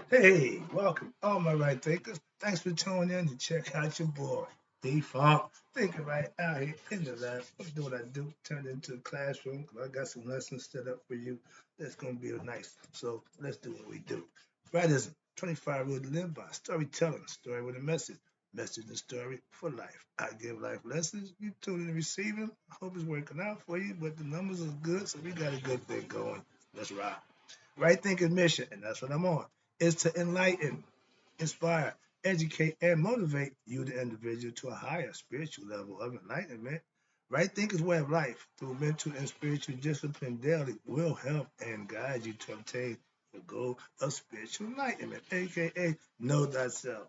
Hey, welcome, all my right thinkers. Thanks for tuning in to check out your boy, D-Funk. Thinking right out here in the lab. I'm doing what I do, turn it into a classroom because I got some lessons set up for you that's going to be nice. So let's do what we do. Writism, 25 rules to live by. Storytelling, story with a message. Message and story for life. I give life lessons. You tune in and receive them. I hope it's working out for you, but the numbers are good, so we got a good thing going. Let's ride. Right thinking mission, and that's what I'm on, is to enlighten, inspire, educate, and motivate you, the individual, to a higher spiritual level of enlightenment. Right thinker's way of life through mental and spiritual discipline daily will help and guide you to obtain the goal of spiritual enlightenment, aka know thyself.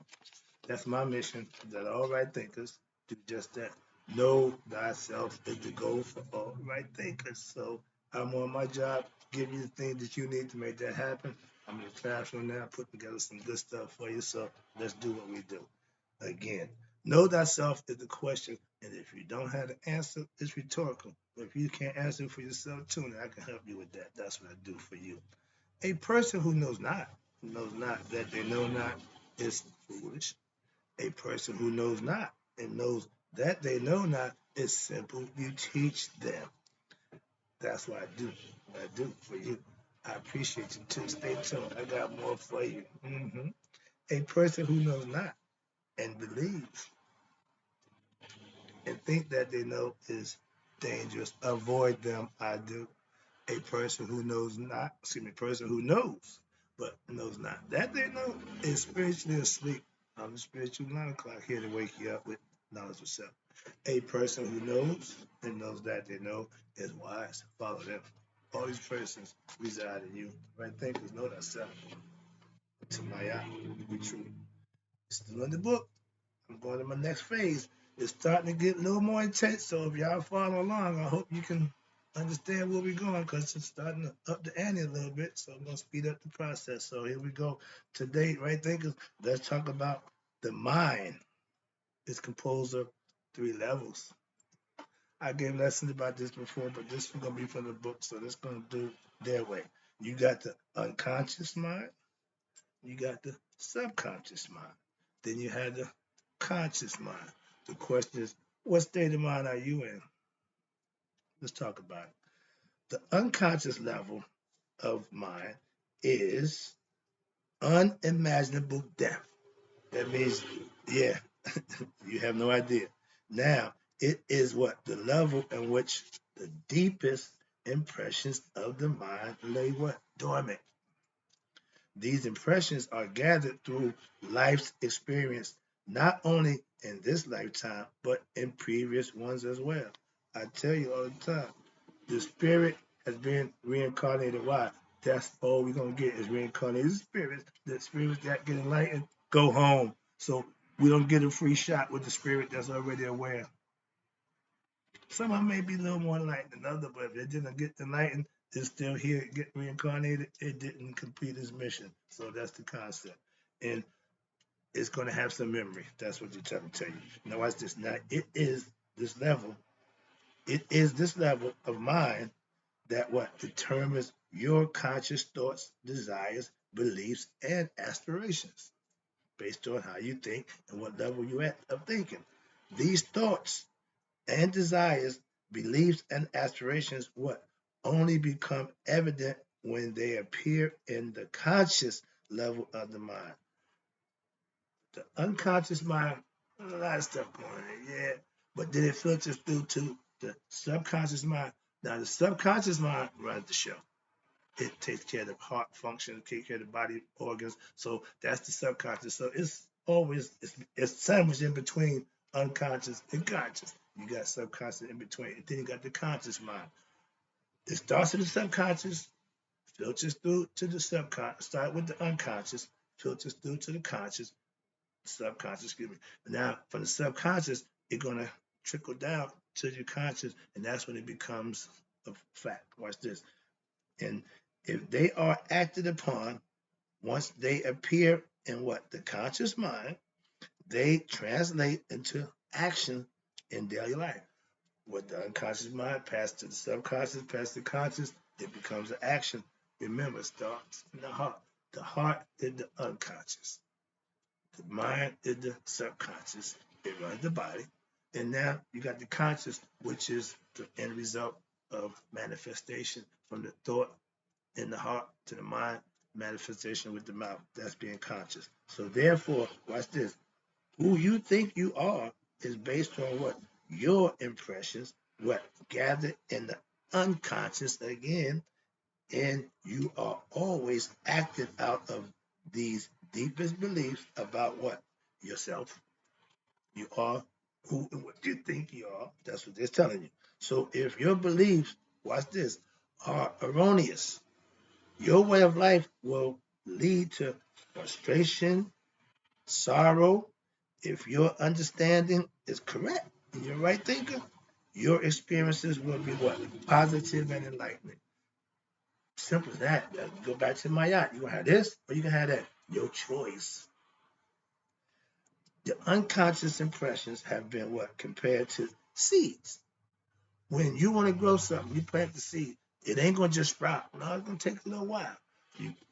That's my mission, that all right thinkers do just that. Know thyself is the goal for all right thinkers. So I'm on my job, give you the things that you need to make that happen. I'm in the classroom now, putting together some good stuff for you. So let's do what we do. Again, know thyself is the question, and if you don't have the answer, it's rhetorical. But if you can't answer it for yourself, tune in. I can help you with that. That's what I do for you. A person who knows not that they know not, is foolish. A person who knows not and knows that they know not is simple. You teach them. That's what I do. What I do for you. I appreciate you too. Stay tuned. I got more for you. A person who knows not and believes and think that they know is dangerous. Avoid them. I do. A person who knows not, excuse me, a person who knows but knows not that they know is spiritually asleep. I'm the spiritual 9 o'clock here to wake you up with knowledge of self. A person who knows and knows that they know is wise. Follow them. All these persons reside in you. Right thinkers know that self. To my eye, to be true. Still in the book. I'm going to my next phase. It's starting to get a little more intense. So if y'all follow along, I hope you can understand where we're going because it's starting to up the ante a little bit. So I'm going to speed up the process. So here we go. Today, right thinkers, let's talk about the mind. It's composed of 3 levels. I gave lessons about this before, but this is going to be from the book. So this is going to do their way. You got the unconscious mind. You got the subconscious mind. Then you had the conscious mind. The question is, what state of mind are you in? Let's talk about it. The unconscious level of mind is unimaginable depth. That means, yeah, you have no idea. Now, it is what? The level in which the deepest impressions of the mind lay what? Dormant. These impressions are gathered through life's experience, not only in this lifetime, but in previous ones as well. I tell you all the time, the spirit has been reincarnated. Why? That's all we're going to get is reincarnated spirits. The spirits that get enlightened go home. So we don't get a free shot with the spirit that's already aware. Some of them may be a little more enlightened than others, but if it didn't get enlightened, it's still here, get reincarnated. It didn't complete its mission. So that's the concept. And it's going to have some memory. That's what you're trying to tell you. Now, watch this. Now, this level, it is this level of mind that what determines your conscious thoughts, desires, beliefs, and aspirations based on how you think and what level you're at of thinking. These thoughts and desires, beliefs, and aspirations what only become evident when they appear in the conscious level of the mind. The unconscious mind, a lot of stuff going on, yeah, but then it filters through to the subconscious mind. Now, the subconscious mind runs the show. It takes care of the heart function, takes care of the body organs. So that's the subconscious. So it's always it's sandwiched in between unconscious and conscious. You got subconscious in between. And then you got the conscious mind. It starts in the subconscious, filters through to the subconscious. Start with the unconscious, filters through to the conscious, subconscious. Excuse me. Now from the subconscious, it's gonna trickle down to your conscious, and that's when it becomes a fact. Watch this. And if they are acted upon, once they appear in what? The conscious mind, they translate into action in daily life. What the unconscious mind passes to the subconscious, passes to the conscious, it becomes an action. Remember, it starts in the heart. The heart is the unconscious. The mind is the subconscious. It runs the body. And now you got the conscious, which is the end result of manifestation from the thought in the heart to the mind, manifestation with the mouth. That's being conscious. So therefore, watch this. Who you think you are is based on what? Your impressions, what gathered in the unconscious again, and you are always acting out of these deepest beliefs about what? Yourself. You are who and what you think you are. That's what they're telling you. So if your beliefs, watch this, are erroneous, your way of life will lead to frustration, sorrow. If your understanding is correct and you're a right thinker, your experiences will be what? Positive and enlightening. Simple as that. Go back to my yacht. You gonna have this or you can have that. Your choice. The unconscious impressions have been what? Compared to seeds. When you want to grow something, you plant the seed. It ain't gonna just sprout. No, it's gonna take a little while.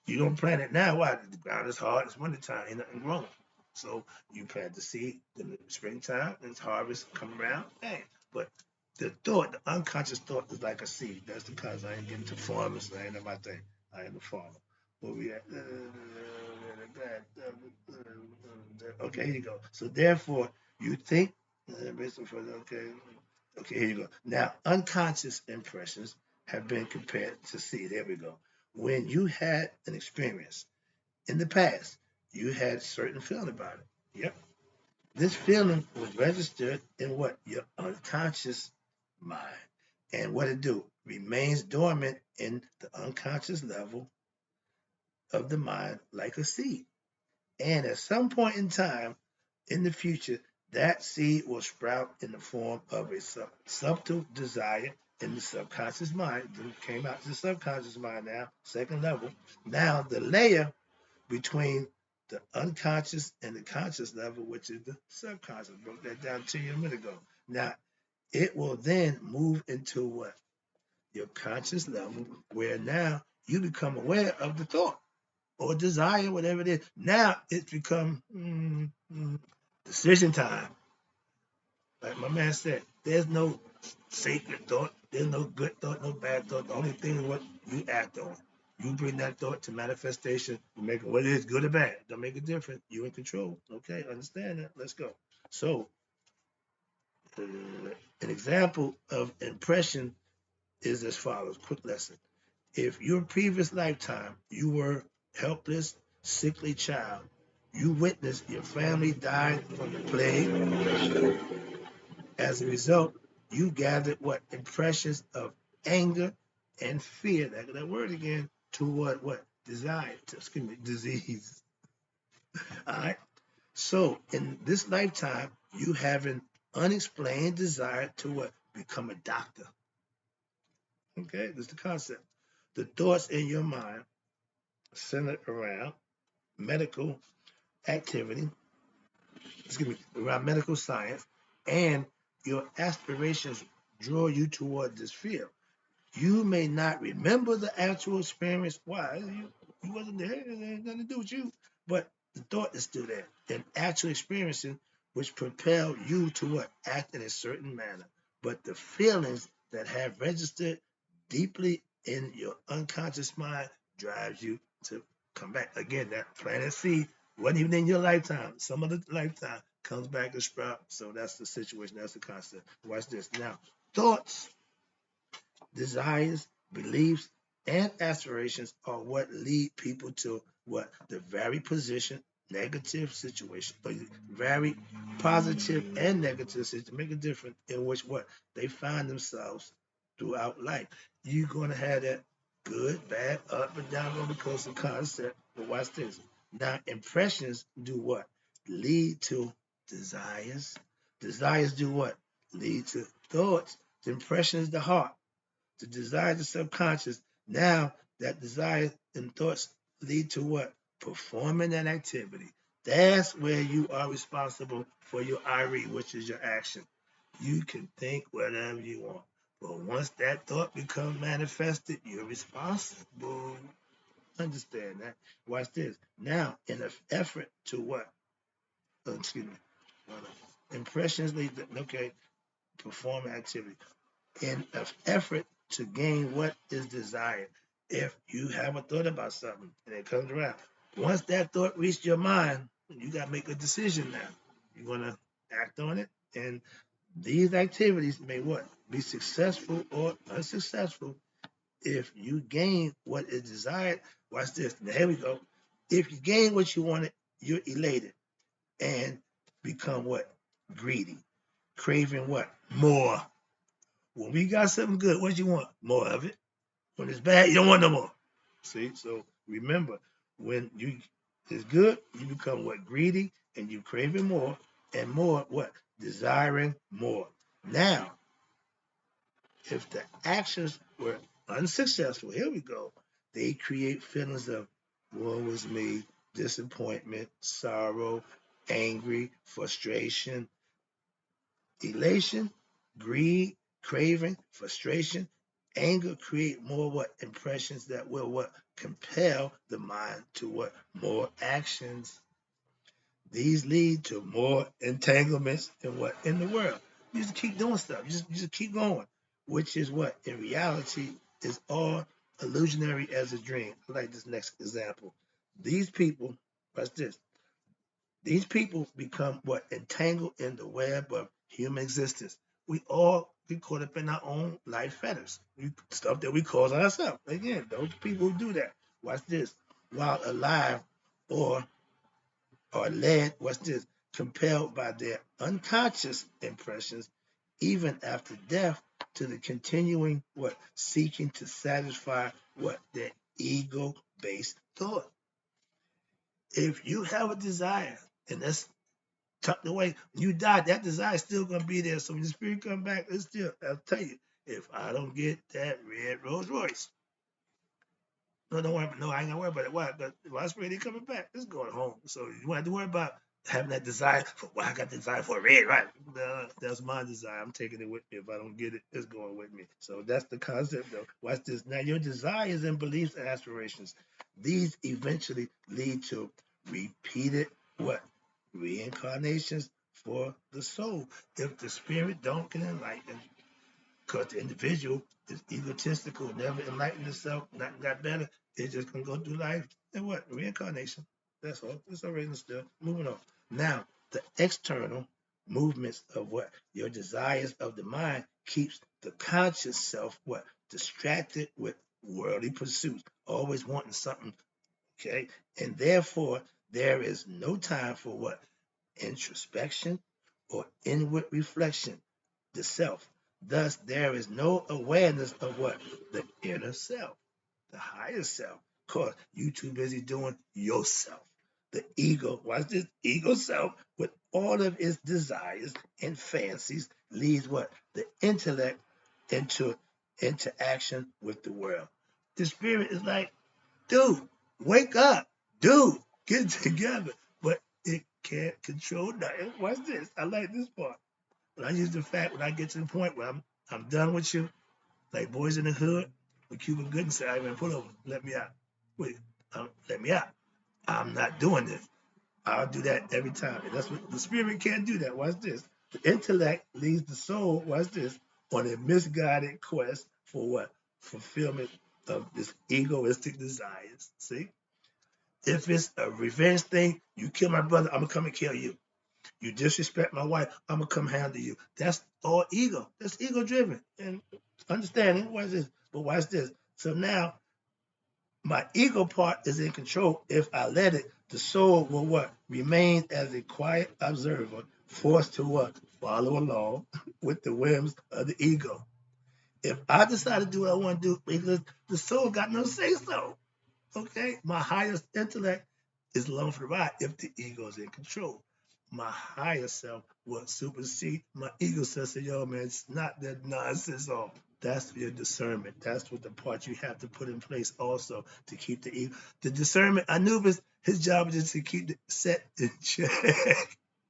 You don't plant it now. Why? The ground is hard. It's wintertime. Ain't nothing growing. So you plant the seed in the springtime, and it's harvest come around. Hey, but the thought, the unconscious thought, is like a seed. That's because I ain't getting to farmers. So I ain't know my thing. I ain't a farmer. Where we at? Okay, here you go. So therefore, you think. Okay, okay, here you go. Now, unconscious impressions have been compared to seed. There we go. When you had an experience in the past, you had a certain feeling about it. Yep. This feeling was registered in what? Your unconscious mind. And what it do? Remains dormant in the unconscious level of the mind like a seed. And at some point in time in the future, that seed will sprout in the form of a subtle desire in the subconscious mind. It came out to the subconscious mind now, second level. Now the layer between the unconscious and the conscious level, which is the subconscious. Broke that down to you a minute ago. Now, it will then move into what? Your conscious level, where now you become aware of the thought or desire, whatever it is. Now it's become decision time. Like my man said, there's no sacred thought, there's no good thought, no bad thought. The only thing is what you act on. You bring that thought to manifestation. You make it whether it's good or bad. Don't make a difference. You're in control. Okay, understand that. Let's go. So, an example of impression is as follows. Quick lesson. If your previous lifetime you were helpless, sickly child, you witnessed your family died from the plague. As a result, you gathered what? Impressions of anger and fear. That word again, toward what? Desire. Excuse me, disease. All right. So in this lifetime, you have an unexplained desire to what? Become a doctor. Okay, that's the concept. The thoughts in your mind centered around medical activity, excuse me, around medical science, and your aspirations draw you toward this field. You may not remember the actual experience. Why? You wasn't there. It had nothing to do with you. But the thought is still there. An actual experiencing which propel you to what? Act in a certain manner. But the feelings that have registered deeply in your unconscious mind drives you to come back. Again, that planet seed wasn't even in your lifetime. Some of the lifetime comes back to sprout. So that's the situation. That's the concept. Watch this. Now, thoughts, desires, beliefs, and aspirations are what lead people to what? The very position, negative situation, or very positive and negative situation, make a difference in which what? They find themselves throughout life. You're going to have that good, bad, up and down roller coaster concept, but watch this. Now, impressions do what? Lead to desires. Desires do what? Lead to thoughts. The impression is the heart. The desire, the subconscious. Now that desire and thoughts lead to what? Performing an activity. That's where you are responsible for your IRE, which is your action. You can think whatever you want. But once that thought becomes manifested, you're responsible. Understand that. Watch this. Now, in an effort to what? Excuse me. Impressions lead to, okay, perform activity. In an effort to gain what is desired. If you have a thought about something and it comes around, once that thought reached your mind, you got to make a decision now. You're going to act on it. And these activities may what? Be successful or unsuccessful. If you gain what is desired, watch this. Now, here we go. If you gain what you wanted, you're elated and become what? Greedy. Craving what? More. When we got something good, what you want? More of it. When it's bad, you don't want no more. See? So remember, when you it's good, you become what? Greedy, and you craving more, and more what? Desiring more. Now, if the actions were unsuccessful, here we go, they create feelings of woe is me, disappointment, sorrow, angry, frustration, elation, greed, craving, frustration, anger create more what impressions that will what compel the mind to what more actions. These lead to more entanglements in what in the world. You just keep doing stuff. You just keep going, which is what in reality is all illusionary as a dream. I like this next example. These people, watch this. These people become what entangled in the web of human existence. We all get caught up in our own life fetters, stuff that we cause ourselves. Again, those people who do that. Watch this. While alive, or are led, what's this, compelled by their unconscious impressions, even after death, to the continuing what seeking to satisfy what their ego-based thought. If you have a desire and that's tucked away, when you die, that desire is still gonna be there. So when the spirit come back, it's still, I'll tell you, if I don't get that red Rolls Royce, no, don't worry. No, I ain't gonna worry about it. Why? Because my spirit ain't coming back. It's going home. So you want to worry about having that desire for, well, I got the desire for a red, right? No, that's my desire. I'm taking it with me. If I don't get it, it's going with me. So that's the concept, though. Watch this. Now, your desires and beliefs and aspirations, these eventually lead to repeated what? Reincarnations for the soul. If the spirit don't get enlightened, because the individual is egotistical, never enlightened itself, not got better. It's just gonna go through life and what? Reincarnation. That's all. It's already instilled. Moving on. Now, the external movements of what? Your desires of the mind keeps the conscious self what? Distracted with worldly pursuits, always wanting something, okay? And therefore, there is no time for what? Introspection or inward reflection, the self. Thus, there is no awareness of what? The inner self, the higher self. Because you too busy doing yourself. The ego, watch this, ego self with all of its desires and fancies leads what? The intellect into interaction with the world. The spirit is like, dude, wake up. Dude, get it together. But it can't control nothing. Watch this. I like this part. When I use the fact when I get to the point where I'm done with you, like Boys in the Hood, when Cuba Gooding said, "I man, pull over, let me out." Wait, let me out. I'm not doing this. I'll do that every time. And that's what the spirit can't do that. Watch this. The intellect leads the soul, watch this, on a misguided quest for what? Fulfillment of this egoistic desires. See? If it's a revenge thing, you kill my brother, I'm gonna come and kill you. You disrespect my wife, I'm gonna come handle you. That's all ego. That's ego driven. And understanding, watch this. But watch this. So now my ego part is in control. If I let it, the soul will what? Remain as a quiet observer, forced to what? Follow along with the whims of the ego. If I decide to do what I want to do, because the soul got no say so. Okay, my highest intellect is along for the ride if the ego is in control. My higher self will supersede my ego self. Say, yo, man, it's not that nonsense. All that's your discernment. That's what the part you have to put in place also to keep the ego. The discernment. Anubis, his job is just to keep the set in check,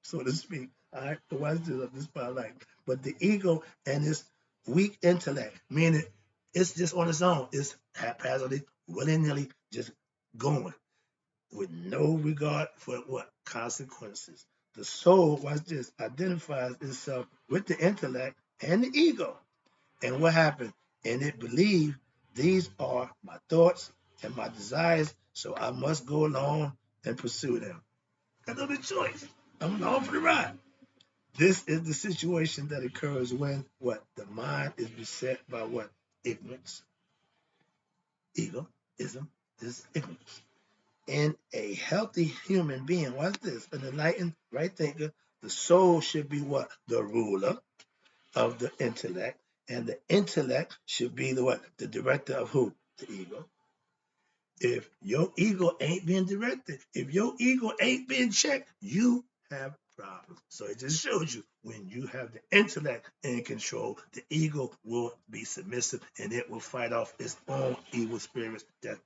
so to speak. All right, the wise do this part I like. But the ego and its weak intellect, meaning it's just on its own. It's haphazardly, willy-nilly, just going with no regard for what consequences. The soul, watch this, identifies itself with the intellect and the ego. And what happened? And it believed these are my thoughts and my desires, so I must go along and pursue them. Got no other choice. I'm along for the ride. This is the situation that occurs when what? The mind is beset by what? Ignorance. Egoism is ignorance. In a healthy human being, watch this, an enlightened right thinker, the soul should be what? The ruler of the intellect, and the intellect should be the what? The director of who? The ego. If your ego ain't being directed, if your ego ain't being checked, you have problems. So it just shows you when you have the intellect in control, the ego will be submissive and it will fight off its own evil spirits that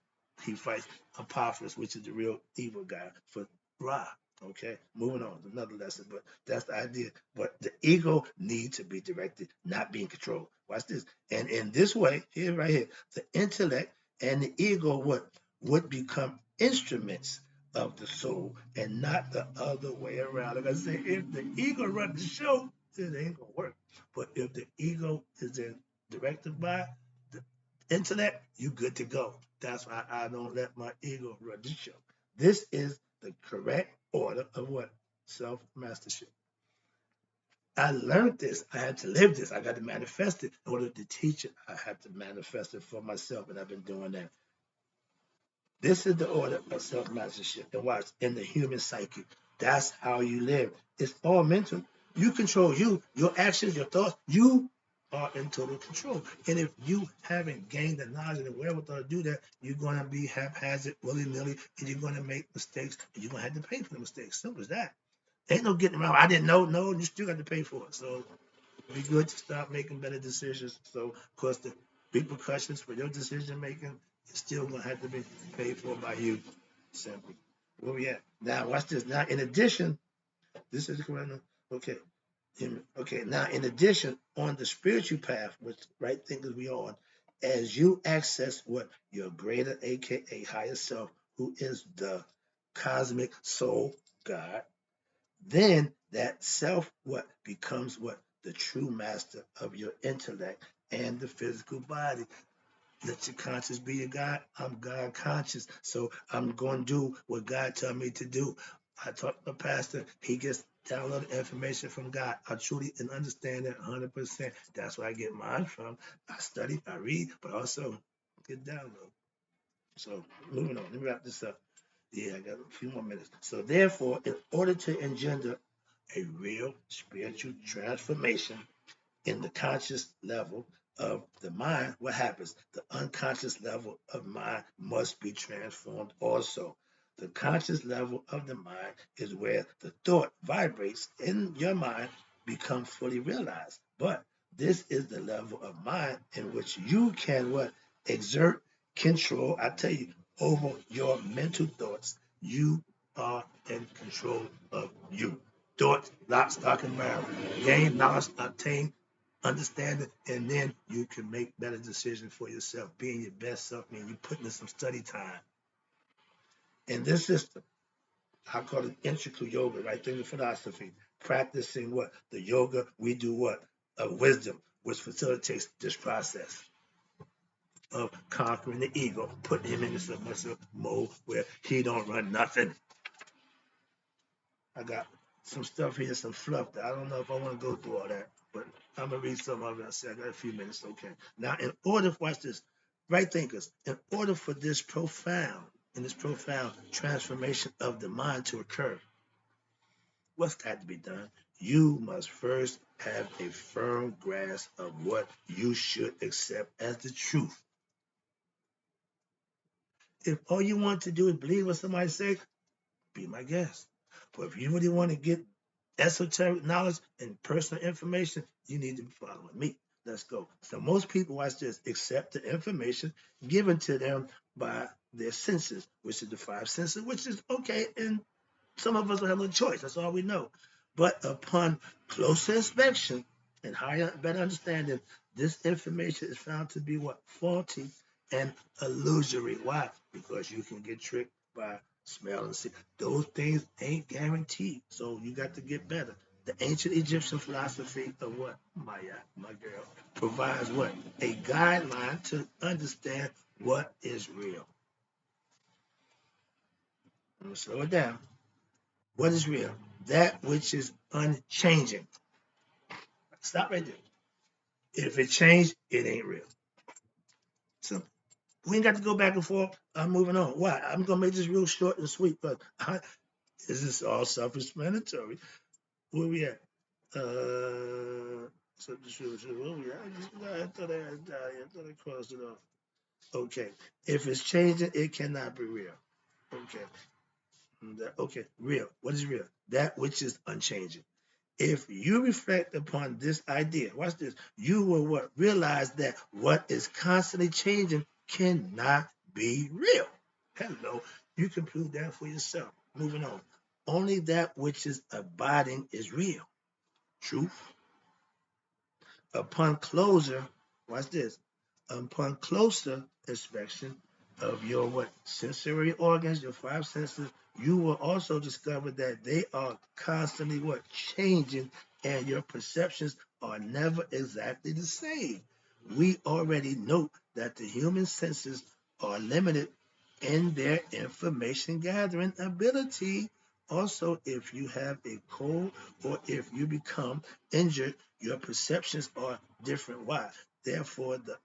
he fights Apophis, which is the real evil guy for Ra. Okay, moving on to another lesson, but that's the idea. But the ego needs to be directed, not being controlled. Watch this. And in this way, here, right here, the intellect and the ego would become instruments of the soul and not the other way around. Like I say, if the ego runs the show, it ain't gonna work. But if the ego is then directed by the intellect, you good to go. That's why I don't let my ego run the show. This is the correct order of what? Self-mastership. I learned this. I had to live this. I got to manifest it. In order to teach it, I had to manifest it for myself, and I've been doing that. This is the order of self-mastership. And watch, in the human psyche, that's how you live. It's all mental. You control you, your actions, your thoughts. You are in total control. And if you haven't gained the knowledge and the wherewithal to do that, you're going to be haphazard, willy-nilly, and you're going to make mistakes, and you're going to have to pay for the mistakes. Simple as that. Ain't no getting around. I didn't know. No, you still got to pay for it. So it'd be good to start making better decisions. So, of course, the repercussions for your decision making is still going to have to be paid for by you. Simple. Where we at? Now, watch this. Now, in addition, this is the correct. Okay. Okay. Now, in addition, on the spiritual path, which right thinkers we on, as you access what your greater, aka higher self, who is the cosmic soul, God, then that self what becomes what? The true master of your intellect and the physical body. Let your conscience be your God. I'm God conscious. So I'm going to do what God tell me to do. I talk to the pastor. He gets downloaded information from God. I truly and understand that 100%. That's where I get mine from. I study, I read, but also get download. So moving on. Let me wrap this up. Yeah, I got a few more minutes. So therefore, in order to engender a real spiritual transformation in the conscious level of the mind, what happens? The unconscious level of mind must be transformed also. The conscious level of the mind is where the thought vibrates in your mind, become fully realized. But this is the level of mind in which you can what? Exert control, I tell you, over your mental thoughts. You are in control of you. Thoughts, lock, stock, and barrel. Gain knowledge, obtain understand it, and then you can make better decisions for yourself. Being your best self means you putting in some study time. In this system, I call it integral yoga, right? Think of philosophy. Practicing what? The yoga, we do what? Of wisdom, which facilitates this process of conquering the ego, putting him in the submissive mode where he don't run nothing. I got some stuff here, some fluff that I don't know if I want to go through all that, but I'm gonna read some of it. I said I got a few minutes, okay. Now, in order, watch this, right thinkers, in order for this profound transformation of the mind to occur, what's got to be done? You must first have a firm grasp of what you should accept as the truth. If all you want to do is believe what somebody says, be my guest. But if you really want to get esoteric knowledge and personal information, you need to be following me. Let's go. So most people, watch this, accept the information given to them by their senses, which is the five senses, which is okay. And some of us will have no choice. That's all we know. But upon closer inspection and higher, better understanding, this information is found to be what? Faulty and illusory. Why? because you can get tricked by smell and see. Those things ain't guaranteed. So you got to get better. The ancient Egyptian philosophy of what? Maya, my girl, provides what? A guideline to understand what is real. I'm going to slow it down. What is real? That which is unchanging. Stop right there. If it changed, it ain't real. Simple. We ain't got to go back and forth. I'm moving on. Why? I'm gonna make this real short and sweet, but this is all self-explanatory. Where we at? Where we at? I thought I crossed it off. Okay. If it's changing, it cannot be real. Okay. Okay. Real. What is real? That which is unchanging. If you reflect upon this idea, watch this, you will what? Realize that what is constantly changing cannot be real. Hello. You can prove that for yourself. Moving on. Only that which is abiding is real. Truth. Upon closure, watch this. Upon closer inspection of your what sensory organs, your five senses, you will also discover that they are constantly what changing, and your perceptions are never exactly the same. We already know that the human senses are limited in their information gathering ability. Also, if you have a cold or if you become injured, your perceptions are different. Why? Therefore, the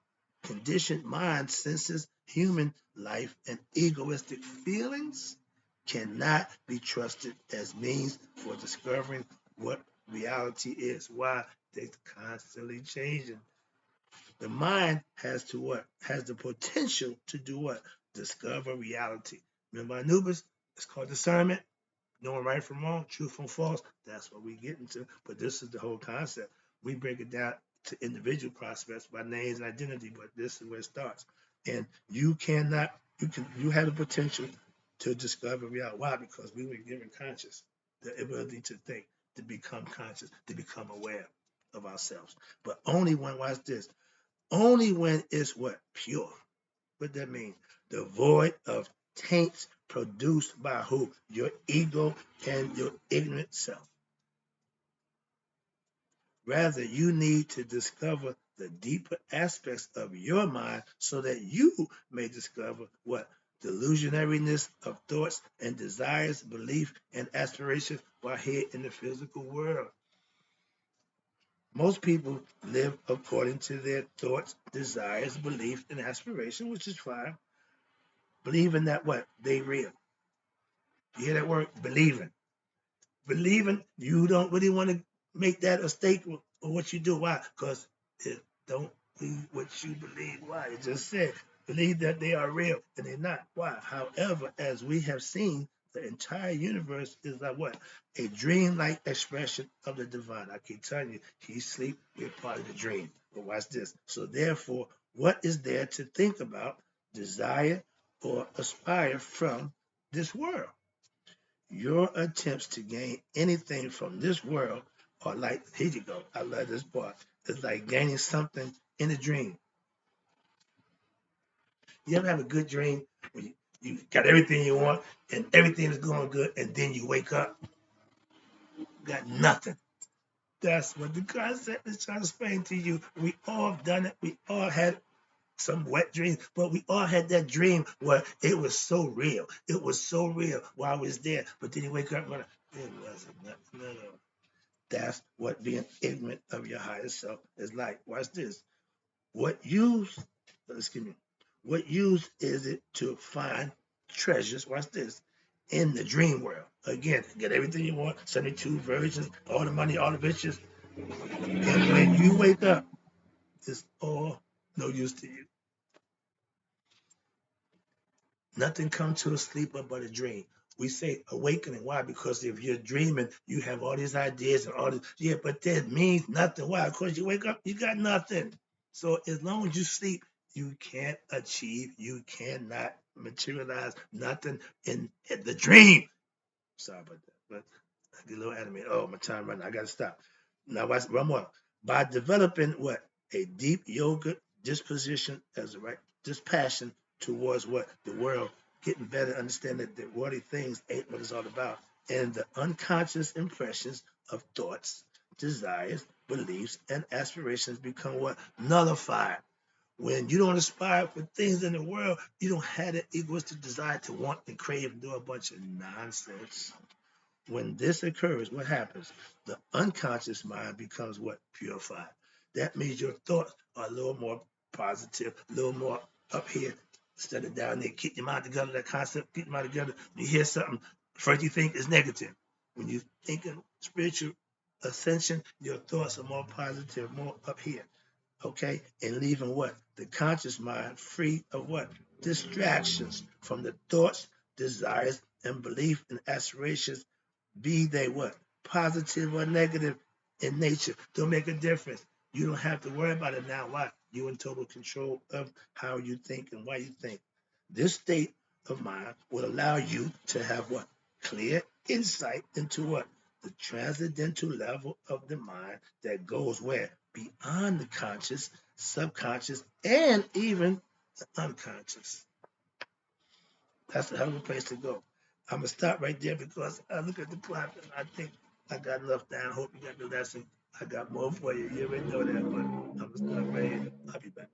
conditioned mind senses human life and egoistic feelings cannot be trusted as means for discovering what reality is. Why? They're constantly changing. The mind has to what? Has the potential to do what? Discover reality. Remember Anubis? It's called discernment, knowing right from wrong, truth from false. That's what we get into. But this is the whole concept. We break it down to individual prospects by names and identity, but this is where it starts. And you have the potential to discover reality. Why? Because we were given conscious, the ability to think, to become conscious, to become aware of ourselves. But only when, watch this, only when it's what? Pure. What that mean? Devoid of taints produced by who? Your ego and your ignorant self. Rather, you need to discover the deeper aspects of your mind so that you may discover what? Delusionariness of thoughts and desires, belief, and aspirations while here in the physical world. Most people live according to their thoughts, desires, beliefs, and aspirations, which is fine. Believing that what? They real. You hear that word? Believing. Believing you don't really want to make that a statement of what you do. Why? Because it don't be what you believe. Why? It just said believe that they are real and they're not. Why? However, as we have seen, the entire universe is like what? A dream-like expression of the divine. I keep telling you, he's sleep, we're part of the dream. But watch this. So therefore, what is there to think about, desire, or aspire from this world? Your attempts to gain anything from this world are like, here you go, I love this part. It's like gaining something in a dream. You ever have a good dream when you got everything you want and everything is going good, and then you wake up, got nothing. That's what the concept is trying to explain to you. We all done it. We all had some wet dreams, but we all had that dream where it was so real. It was so real while I was there. But then you wake up and it wasn't nothing at all. That's what being ignorant of your higher self is like. Watch this. What use, excuse me, what use is it to find treasures, watch this, in the dream world? Again, get everything you want, 72 versions, all the money, all the riches. And when you wake up, it's all no use to you. Nothing comes to a sleeper but a dream. We say awakening. Why? Because if you're dreaming, you have all these ideas and all this. Yeah, but that means nothing. Why? Because you wake up, you got nothing. So as long as you sleep, you can't achieve, you cannot materialize nothing in the dream. Sorry about that. But I get a little animated. Oh, my time running. I gotta stop. Now watch one more. By developing what? A deep yoga disposition as a right dispassion towards what? The world. getting better, understand that the worldly things ain't what it's all about. And the unconscious impressions of thoughts, desires, beliefs, and aspirations become what? Nullified. When you don't aspire for things in the world, you don't have that egoistic desire to want and crave and do a bunch of nonsense. When this occurs, what happens? The unconscious mind becomes what? Purified. That means your thoughts are a little more positive, a little more up here instead of down there. Keep your mind together, that concept, keep your mind together. When you hear something, first you think is negative. When you think of spiritual ascension, your thoughts are more positive, more up here. Okay? And leaving what? The conscious mind free of what? Distractions from the thoughts, desires, and belief and aspirations, be they what? Positive or negative in nature. Don't make a difference. You don't have to worry about it now. Why? You're in total control of how you think and why you think. This state of mind will allow you to have what? Clear insight into what? The transcendental level of the mind that goes where? Beyond the conscious, subconscious, and even the unconscious. That's a hell of a place to go. I'm gonna stop right there because I look at the clock and I think I got enough down. Hope you got the lesson. I got more for you. You already know that, but I'm gonna stop right here. I'll be back.